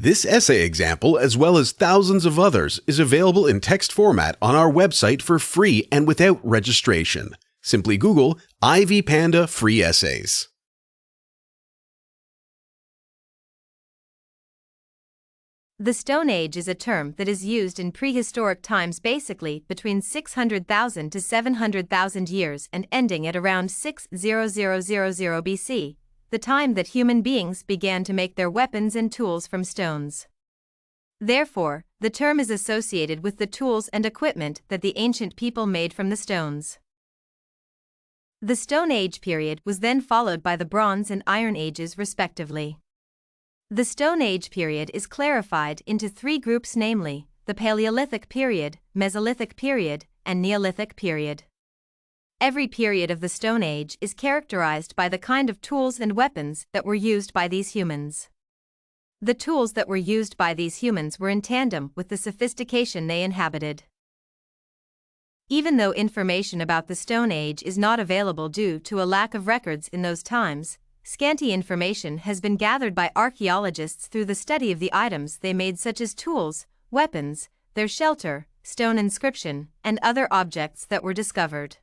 This essay example, as well as thousands of others, is available in text format on our website for free and without registration. Simply Google Ivy Panda Free Essays. The Stone Age is a term that is used in prehistoric times, basically between 600,000 to 700,000 years and ending at around 60000 BC, the time that human beings began to make their weapons and tools from stones. Therefore, the term is associated with the tools and equipment that the ancient people made from the stones. The Stone Age period was then followed by the Bronze and Iron Ages, respectively. The Stone Age period is clarified into three groups, namely, the Paleolithic period, Mesolithic period, and Neolithic period. Every period of the Stone Age is characterized by the kind of tools and weapons that were used by these humans. The tools that were used by these humans were in tandem with the sophistication they inhabited. Even though information about the Stone Age is not available due to a lack of records in those times, scanty information has been gathered by archaeologists through the study of the items they made, such as tools, weapons, their shelter, stone inscription, and other objects that were discovered.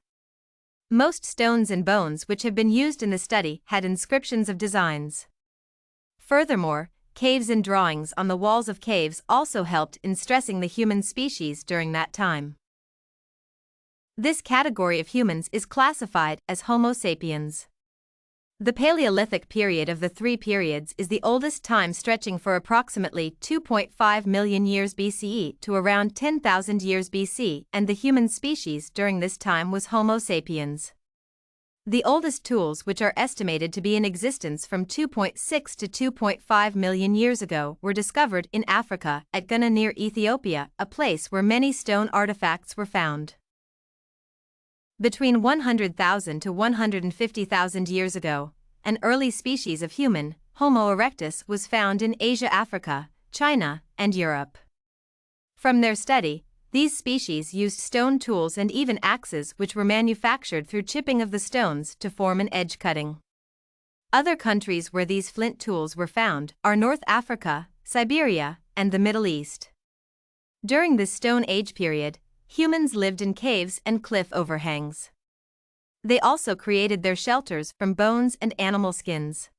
Most stones and bones which have been used in the study had inscriptions of designs. Furthermore, caves and drawings on the walls of caves also helped in stressing the human species during that time. This category of humans is classified as Homo sapiens. The Paleolithic period of the three periods is the oldest time, stretching for approximately 2.5 million years BCE to around 10,000 years BC, and the human species during this time was Homo sapiens. The oldest tools, which are estimated to be in existence from 2.6 to 2.5 million years ago, were discovered in Africa at Ghana near Ethiopia, a place where many stone artifacts were found. Between 100,000 to 150,000 years ago, an early species of human, Homo erectus, was found in Asia, Africa, China, and Europe. From their study, these species used stone tools and even axes, which were manufactured through chipping of the stones to form an edge cutting. Other countries where these flint tools were found are North Africa, Siberia, and the Middle East. During this Stone Age period, humans lived in caves and cliff overhangs. They also created their shelters from bones and animal skins.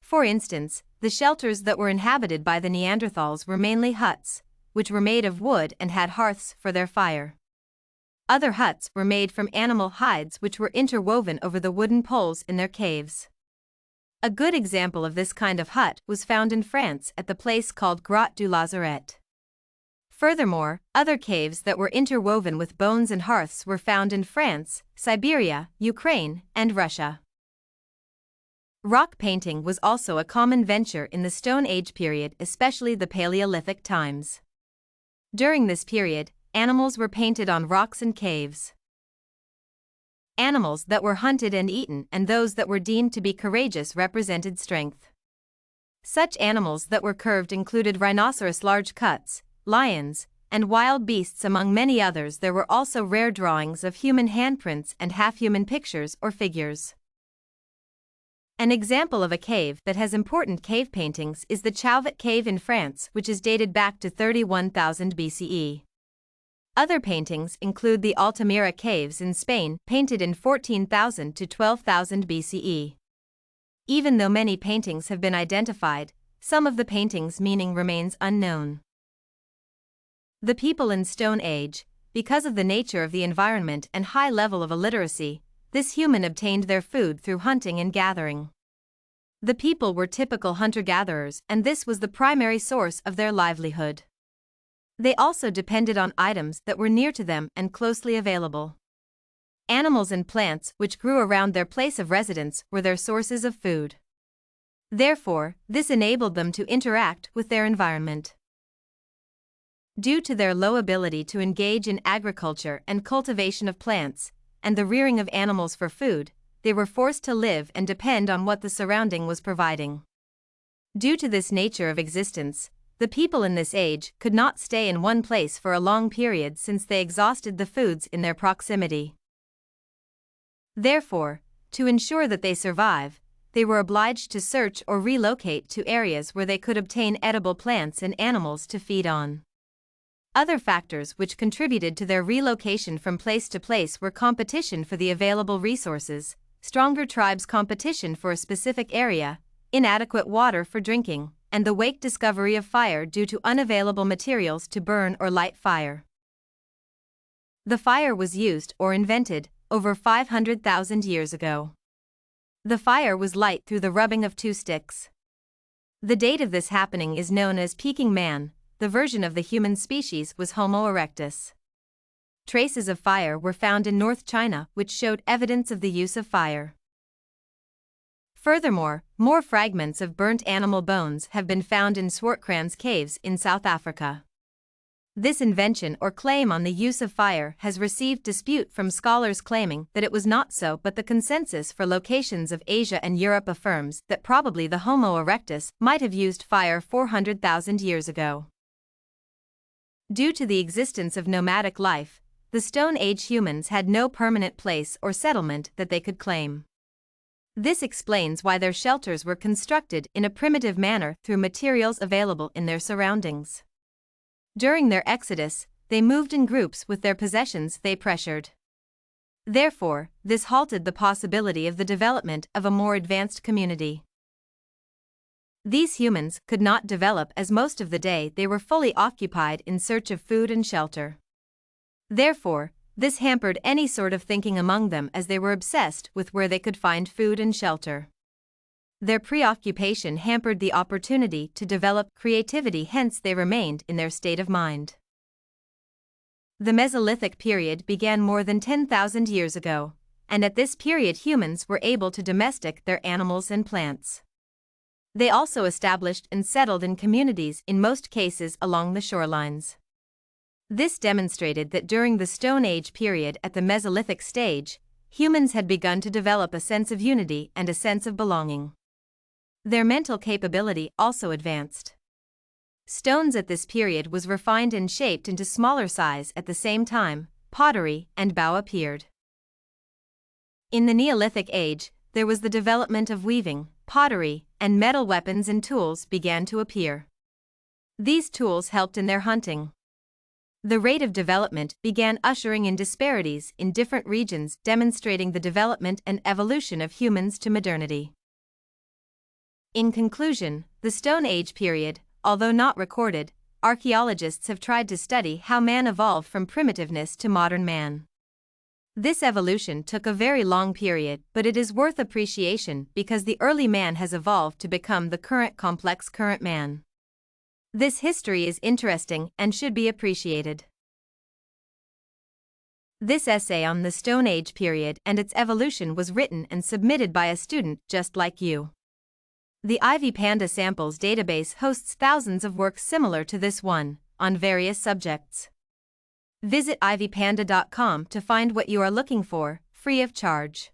For instance, the shelters that were inhabited by the Neanderthals were mainly huts, which were made of wood and had hearths for their fire. Other huts were made from animal hides, which were interwoven over the wooden poles in their caves. A good example of this kind of hut was found in France at the place called Grotte du Lazaret. Furthermore, other caves that were interwoven with bones and hearths were found in France, Siberia, Ukraine, and Russia. Rock painting was also a common venture in the Stone Age period, especially the Paleolithic times. During this period, animals were painted on rocks and caves. Animals that were hunted and eaten and those that were deemed to be courageous represented strength. Such animals that were curved included rhinoceros, large cuts, lions, and wild beasts, among many others. There were also rare drawings of human handprints and half-human pictures or figures. An example of a cave that has important cave paintings is the Chauvet cave in France, which is dated back to 31,000 BCE. Other paintings include the Altamira caves in Spain, painted in 14,000 to 12,000 BCE. Even though many paintings have been identified, some of the paintings' meaning remains unknown. The people in Stone Age, because of the nature of the environment and high level of illiteracy, this human obtained their food through hunting and gathering. The people were typical hunter-gatherers, and this was the primary source of their livelihood. They also depended on items that were near to them and closely available. Animals and plants which grew around their place of residence were their sources of food. Therefore, this enabled them to interact with their environment. Due to their low ability to engage in agriculture and cultivation of plants, and the rearing of animals for food, they were forced to live and depend on what the surrounding was providing. Due to this nature of existence, the people in this age could not stay in one place for a long period, since they exhausted the foods in their proximity. Therefore, to ensure that they survive, they were obliged to search or relocate to areas where they could obtain edible plants and animals to feed on. Other factors which contributed to their relocation from place to place were competition for the available resources, stronger tribes' competition for a specific area, inadequate water for drinking, and the wake discovery of fire due to unavailable materials to burn or light fire. The fire was used or invented over 500,000 years ago. The fire was light through the rubbing of two sticks. The date of this happening is known as peaking man. The version of the human species was Homo erectus. Traces of fire were found in North China which showed evidence of the use of fire. Furthermore, more fragments of burnt animal bones have been found in Swartkrans caves in South Africa. This invention or claim on the use of fire has received dispute from scholars claiming that it was not so, but the consensus for locations of Asia and Europe affirms that probably the Homo erectus might have used fire 400,000 years ago. Due to the existence of nomadic life, the Stone Age humans had no permanent place or settlement that they could claim. This explains why their shelters were constructed in a primitive manner through materials available in their surroundings. During their exodus, they moved in groups with their possessions they pressured. Therefore, this halted the possibility of the development of a more advanced community. These humans could not develop as most of the day they were fully occupied in search of food and shelter. Therefore, this hampered any sort of thinking among them as they were obsessed with where they could find food and shelter. Their preoccupation hampered the opportunity to develop creativity, hence they remained in their state of mind. The Mesolithic period began more than 10,000 years ago, and at this period humans were able to domesticate their animals and plants. They also established and settled in communities in most cases along the shorelines. This demonstrated that during the Stone Age period at the Mesolithic stage, humans had begun to develop a sense of unity and a sense of belonging. Their mental capability also advanced. Stones at this period was refined and shaped into smaller size at the same time, pottery and bow appeared. In the Neolithic age, there was the development of weaving, pottery, and metal weapons and tools began to appear. These tools helped in their hunting. The rate of development began ushering in disparities in different regions, demonstrating the development and evolution of humans to modernity. In conclusion, the Stone Age period, although not recorded, archaeologists have tried to study how man evolved from primitiveness to modern man. This evolution took a very long period, but it is worth appreciation because the early man has evolved to become the current complex current man. This history is interesting and should be appreciated. This essay on the Stone Age period and its evolution was written and submitted by a student just like you. The Ivy Panda Samples database hosts thousands of works similar to this one, on various subjects. Visit ivypanda.com to find what you are looking for, free of charge.